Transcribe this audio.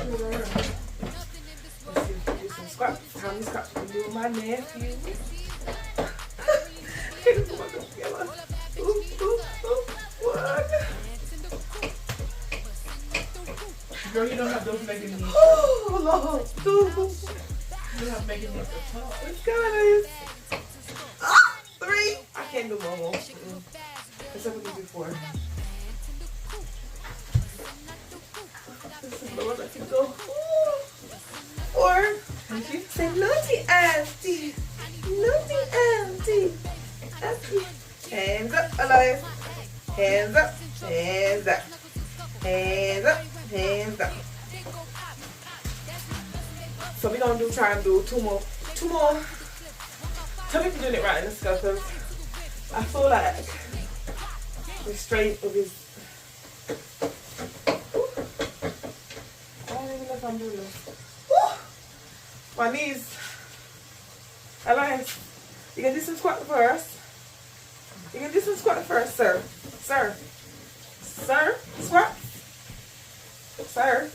Let's see if we do some squats. How many squats we can do with my nephew? Can you put myself together? Ooh, ooh, ooh. One. Girl, you don't have those mega knees. Oh, Lord. Two. You don't have mega knees at all. Let's go, guys. Ah, three. I can't do more. Let's see if we can do four. This is the one I can go. Four. Say naughty auntie. Naughty auntie. Auntie. Hands up, alive. Hands up. Hands up. Hands up. Hands up. So we're gonna try and do two more. Tell me if you're doing it right in this because I feel like restraint of his. I don't even know if I'm doing this. Woo! My knees. Alliance. You can do some squat first. You can do some squat first, sir. Sir. Sir. Squat. Sir.